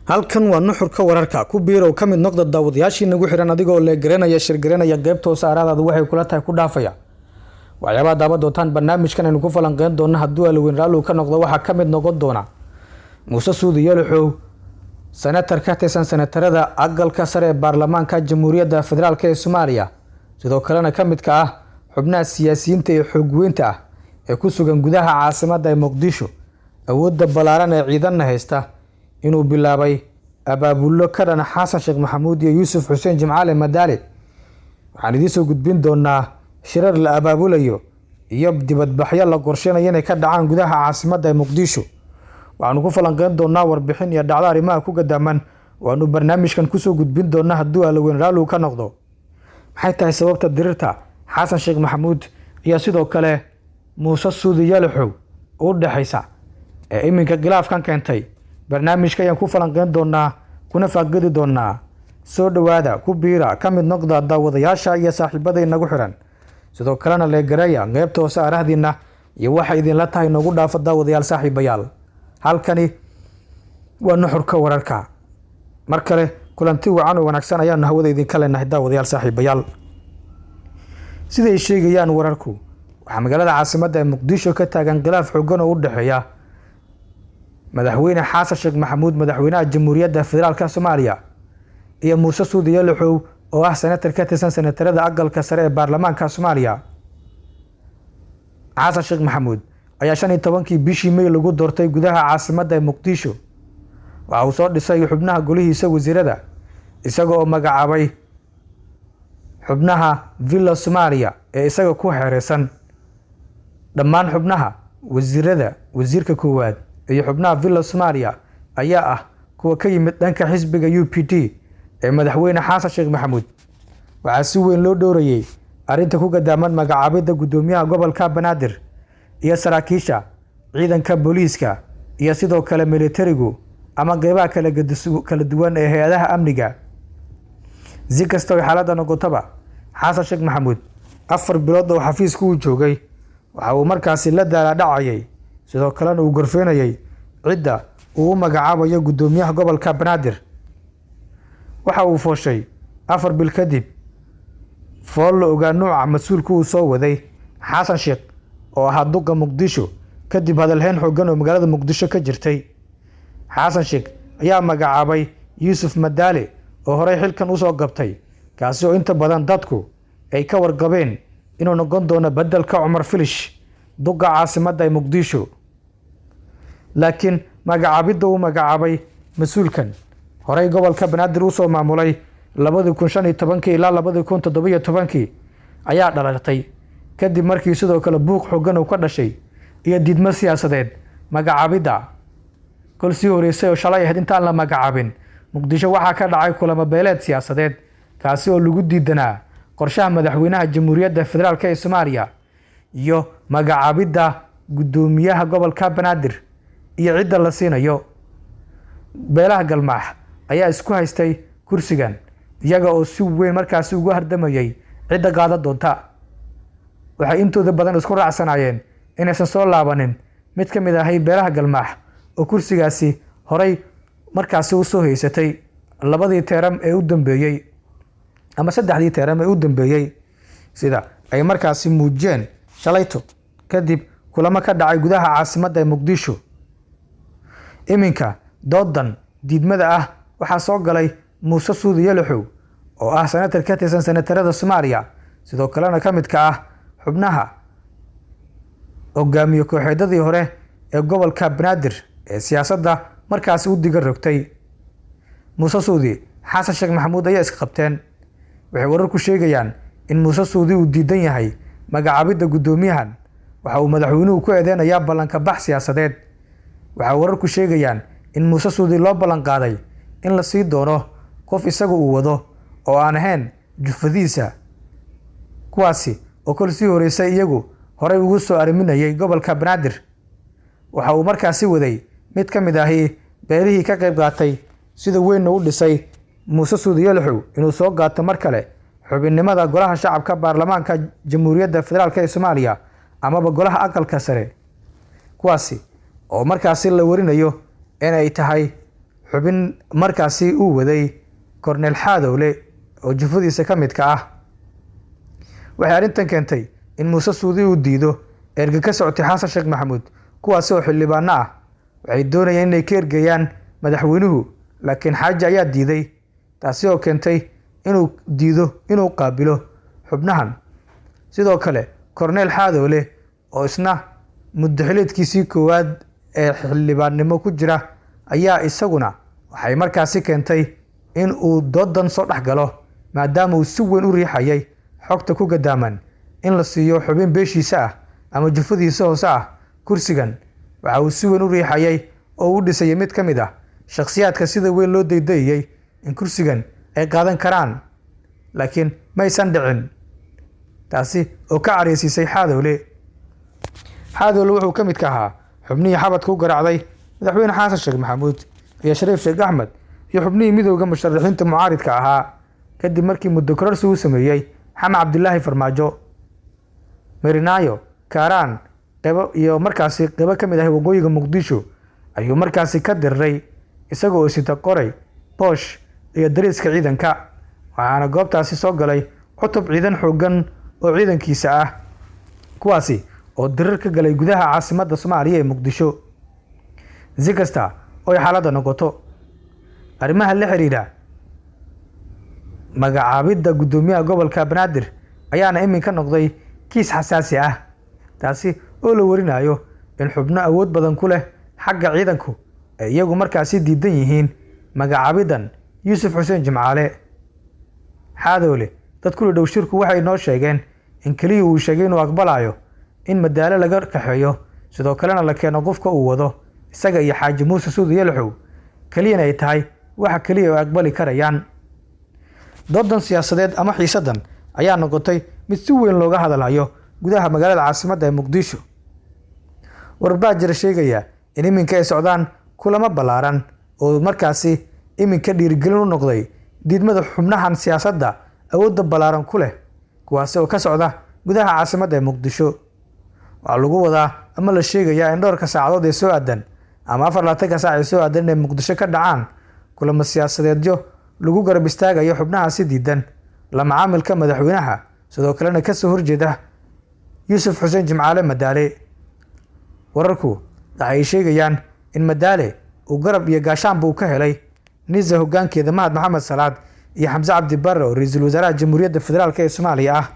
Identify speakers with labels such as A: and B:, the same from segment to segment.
A: halkan waa nuxurka wararka ku biirow ka mid noqda daawadayaashii nagu xiran adigoo la garanaya shirgaranaya qaybta saaraadaadu waxay kula tahay ku dhaafaya waxyaabaha daawad doontaan barnaamijkan aynu ku falanqeyn doona hadduu alweyn raallu ka noqdo waxaa ka mid noqon doona muuse suudi yalaxow senatar ka tirsan senatarada aqalka sare ee baarlamaanka jamhuuriyadda federaalk ee Soomaaliya sidoo kalena ka mid ka ah xubnaha siyaasiyiinta ee xoogweynta ah ee ku sugan gudaha caasimadda Muqdisho awoodda balaaran ee ciidanna haysta inuu bilaabay abaabullo ka dhan Xasan Sheekh Maxamuud iyo Yuusuf Xuseen Jimcaale Madaale waxaan idin soo gudbin doonaa shirar la abaabulayo iyo dibadbaxyo la qorsheenayo inay ka dhacaan gudaha caasimadda Muqdisho waxaanu ku falanqeyn doonaa warbixin iyo dhacdo arrimaha ku gadaaman waanu barnaamijkan ku soo gudbin doonaa hadduu alweyn raallu ka noqdo maxay tahay sababta dirirta Xasan Sheekh Maxamuud iyo sidoo kale Muuse Suudi Yalaxow oo dhaxaysa ee iminka khilaafkan keentay barnaamijka ayaan ku falanqeyn doonaa kuna faaqidi doonaa soo dhawaada ku biira ka mid noqda daawadayaasha iyo saaxiibada inagu xiran sidoo kalena la garaya qaybta hoose arahdina iyo waxa idin la tahay nagu dhaafo daawadayaal saaxiibayaal halkani waa nuxurka wararka mar kale kulanti wacan oo wanaagsan ayaan hawada idin kale nahay daawadayaal saaxiibayaal sida ay sheegayaan wararku waxa magaalada caasimadda Muqdisho ka taagan khilaaf xooggan oo u dhaxeeya madaxweyne Xasan Sheekh Maxamuud madaxweynaha jamhuuriyadda federaalka Soomaaliya iyo Muuse Suudi Yalaxow oo ah senatar ka tirsan senatarada aqalka sare ee baarlamaanka Soomaaliya Xasan Sheekh Maxamuud ayaa 15kii bishii May lagu doortay gudaha caasimadda Muqdisho waxa uu soo dhisay xubnaha golihiisa wasiirada isagoo magacaabay xubnaha Villa Soomaaliya ee isaga ku xeereysan dhammaan xubnaha wasiirada wasiirka koowaad iyo xubnaha Villa Soomaaliya ayaa ah kuwa ka yimid dhanka xisbiga UPD ee madaxweyne Xasan Sheekh Maxamuud waxa si weyn loo dhoorayay arinta ku gadaaman magacaabida gudoomiyaha gobolka Banaadir iyo saraakiisha ciidanka booliiska iyo sidoo kale militarigu ama qeybaha kala duwan ee hay'adaha amniga si kastoo xaaladda noqotaba Xasan Sheekh Maxamuud 4 bilood oo xafiiska uu joogay waxa uu markaasi la dhacayay sidoo kalena uu gorfeenayay cidda uu magacaabayo gudoomiyaha gobolka Banaadir waxa uu fooshay 4 bil kadib fool ogaa nooca mas'uulku uu soo waday Xasan Sheekh oo ahaa duqa Muqdisho kadib hadalhayn xooggan oo magaalada Muqdisho ka jirtay Xasan Sheekh ayaa magacaabay Yuusuf Madaale oo horey xilkan u soo qabtay kaasi oo inta badan dadku ay ka warqabeen inuu noqon doono bedelka Cumar Filish duqa caasimadda Muqdisho laakiin magacaabidda uu magacaabay mas'uulkan horey gobolka Banaadir u soo maamulay 2015 ilaa 2017 ayaa dhalatay kadib markii sidoo kale buuq xooggan uu ka dhashay iyo didmo siyaasadeed magacaabidda kolsii horeysay oo shalay ahayd intaan la magacaabin Muqdisho waxaa ka dhacay kulamo beeleed siyaasadeed kaasi oo lagu diidanaa qorshaha madaxweynaha jamhuuriyadda federaalk ee Soomaaliya iyo magacaabidda gudoomiyaha gobolka Banaadir iyo cidda la siinayo beelaha galmaax ayaa isku haystay kursigan iyaga oo si weyn markaasi ugu hardamayay cidda qaada doonta waxay intooda badan isku raacsanayeen inaysan soo laabanin mid ka mid ah beelaha galmaax oo kursigaasi horey markaasi u soo haysatay labadii teeram ee u dambeeyay ama saddexdii teeram ee u dambeeyay sida ay markaasi muujeen shalayto kadib kulamo ka dhacay gudaha caasimadda Muqdisho iminka doodan diidmada ah waxaa soo galay Muuse Suudi Yalaxow oo ah senatar ka tirsan senatarada Soomaaliya sidoo kalena ka mid ka ah xubnaha hogaamiye kooxeedadii hore ee gobolka Banaadir ee siyaasadda markaasi u diga rogtay Muuse Suudi Xasan Sheekh Maxamuud ayaa iska qabteen waxay wararku sheegayaan in Muuse Suudi uu diidan yahay magacaabidda gudoomiyahan waxa uu madaxweynuhu ku eedeynayaa ballanka bax siyaasadeed waxa wararku sheegayaan in Muuse Suudi loo ballan qaaday in la sii doono qof isaga uu wado oo aan ahayn jufadiisa kuwaasi oo kolsii horeysay iyagu horey ugu soo ariminayay gobolka Banaadir waxa uu markaasi waday mid ka mid ah beelihii ka qayb qaatay sida weyn u dhisay Muuse Suudi Yalaxow inuu soo qaato mar kale xubinnimada golaha shacabka baarlamaanka jamhuuriyadda federaalk ee Soomaaliya ama golaha aqalka sare kuwaasi oo markaasi la warinayo in ay tahay xubin markaasi uu waday korneel Xaadowle oo jufadiisa ka midka ah. waxay arrintan keentay in Muuse Suudi uu diido erga ka socotay Xasan Sheekh Maxamuud kuwaas oo xildhibaano ah. waxay doonayeen inay ka ergayaan madaxweynuhu, laakiin Xaaji ayaa diiday, taasi oo keentay inuu diido inuu qaabilo xubnahan. sidoo kale korneel Xaadowle oo isna muddaxileedkiisii koowaad ee xildhibaannimo ku jira ayaa isaguna waxay markaasi keentay in uu doodan soo dhex galo, maadaama uu si weyn u riixayay xogta ku gadaaman in la siiyo xubin beeshiisa ah ama jufadiisa hoose ah kursigan. waxa uu si weyn u riixayay oo u dhisayay mid ka mid ah shakhsiyaadka sida weyn loo daydayay in kursigan ay qaadan karaan, laakiin maysan dhicin, taasi oo ka careysiisay Xaadowle. Xaadowle wuxuu ka mid ka ahaa xubnihii xabadka u garaacday madaxweyne Xasan Sheekh Maxamuud iyo Shariif Sheekh Axmed iyo xubnihii midowga musharaxiinta mucaaridka ahaa kadib markii muddo kororsi uu sameeyey Maxamed Cabdilaahi Farmaajo. Marinaayo, Kaaraan, qeybo iyo markaasi qeybo ka mid ah waqooyiga Muqdisho ayuu markaasi ka diriray isagoo sita qoray, boosh iyo dariiska ciidanka. waxaana goobtaasi soo galay cutub ciidan xooggan oo ciidankiisa ah, kuwaasi oo dirir ka galay gudaha caasimadda Soomaaliya ee Muqdisho. si kasta oo ay xaaladda noqoto, arrimaha la xiriira magacaabidda gudoomiyaha gobolka Banaadir ayaana iminka noqday kiis xasaasi ah, taasi oo la warinayo in xubno awood badan ku leh xagga ciidanku ay iyagu markaasi diidan yihiin magacaabidan Yuusuf Xuseen Jimcaale. Xaadowle dad kula dhow shirku waxay noo sheegeen in kaliya uu sheegay inuu aqbalayo in madaalo laga kaxeeyo, sidoo kalena la keeno qofka uu wado isaga iyo Xaaji Muuse Suudi Yalaxow kaliyana ay tahay waxa kaliya oo aqbali karayaan. doodan siyaasadeed ama xiisadan ayaa noqotay mid si weyn looga hadlayo gudaha magaalada caasimadda ee Muqdisho. warbaa jira sheegaya in iminka ay socdaan kulamo ballaaran oo markaasi iminka dhiirigelin u noqday diidmada xubnahan siyaasadda awoodda ballaaran ku leh, kuwaas oo ka socda gudaha caasimadda ee Muqdisho. waxaa lagu wadaa ama la sheegayaa in dhowrka saacadood ee soo aadan ama 24 saac ee soo aadan ee Muqdisho ka dhacaan kulamo siyaasadeedyo lagu garab istaagayo xubnahaasi diidan la macaamilka madaxweynaha, sidoo kalena ka soo horjeeda Yuusuf Xuseen Jimcaale Madaale. wararku waxay sheegayaan in Madaale uu garab iyo gaashaanba uu ka helay Niza hoggaankeeda Mahad Maxamed Salaad iyo Xamse Cabdi Barre oo ra'iisul wasaaraha Jamhuuriyadda Federaalka ee Soomaaliya ah.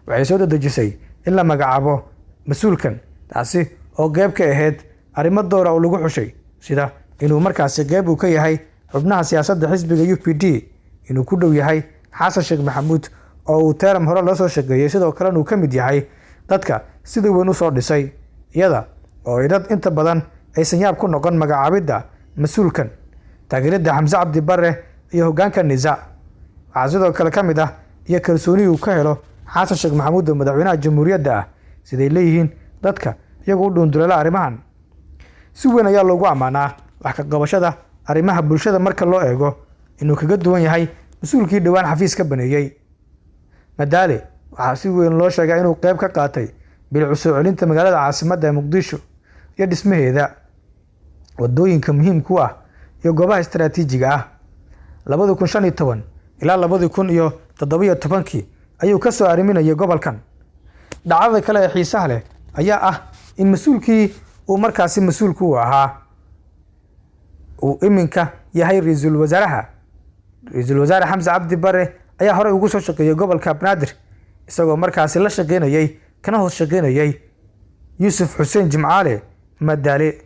A: waxay soo dadejisay in la magacaabo mas'uulkan, taasi oo qeyb ka ahayd arrimo door ah oo lagu xushay, sida inuu markaasi qeyb uu ka yahay xubnaha siyaasadda xisbiga UPD, inuu ku dhow yahay Xasan Sheekh Maxamuud oo uu teeram hore loo soo shaqeeyay, sidoo kalena uu ka mid yahay dadka sida weyn u soo dhisay, iyada oo ay dad inta badan aysan yaab ku noqon magacaabidda mas'uulkan. taageerada Xamse Cabdi Barre iyo hoggaanka Niza waxaa sidoo kale ka mid ah iyo kalsooni uu ka helo Xasan Sheekh Maxamuud oo madaxweynaha jamhuuriyadda ah, siday leeyihiin dadka iyagu u dhuundulala arrimahan. si weyn ayaa loogu ammaanaa wax ka qabashada arrimaha bulshada marka loo eego inuu kaga duwan yahay mas'uulkii dhawaan xafiis ka baneeyay. Madaale waxaa si weyn loo sheegay inuu qeyb ka qaatay bilic soo celinta magaalada caasimadda ee Muqdisho iyo dhismaheeda, wadooyinka muhiimka ah iyo goobaha istiraatiijiga ah. 2015 ilaa 2017 ayuu ka soo ariminayay gobolkan. dhacdada kale ee xiisaha leh ayaa ah in mas'uulkii uu markaasi mas'uulku u ahaa uu iminka yahay ra'iisul wasaare Xamse Cabdi Barre ayaa hore ugu soo shaqeeyay gobolka Banaadir, isagoo markaasi la shaqeynayay kana hoos shaqeynayay Yuusuf Xuseen Jimcaale Madaale.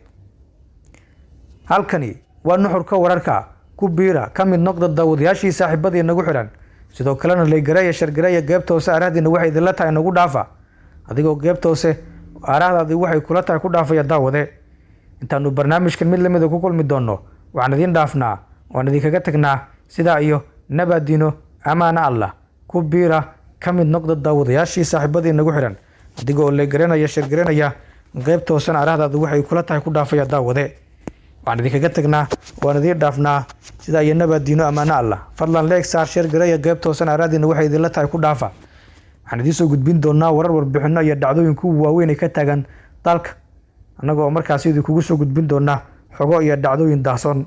A: halkani waa nuxurka wararka ku biira ka mid noqda daawadayaashii saaxiibadii nagu xiran, sidoo kalena leegareeya shargareeya qeybta hoose arahdina waxay idinla tahay nagu dhaafa, adigoo qeybta hoose arahdaadii waxay kula tahay ku dhaafaya daawade. intaanu barnaamijkan mid lamida ku kulmi doono waxaan idin dhaafnaa waan idinkaga tagnaa sidaa iyo nabadino amaana Allah. ku biira ka mid noqda daawadayaashii saaxiibadii nagu xiran, adigoo leegareeya shargareeya qeybta hoose arahdaadii waxay kula tahay ku dhaafaya daawade. waxaan idinkaga tagnaa waan idin dhaafnaa sidaa iyo nabadino amaana Allah. fadlan leeg saar shargareeya qeybta hoose arahdina waxay idinla tahay ku dhaafa. waxaan idin soo gudbin doonaa warar warbixino iyo dhacdooyin waaweyn ee ka taagan dalka, annagoo markaasi idin kugu soo gudbin doonaa xogo iyo dhacdooyin daahsoon.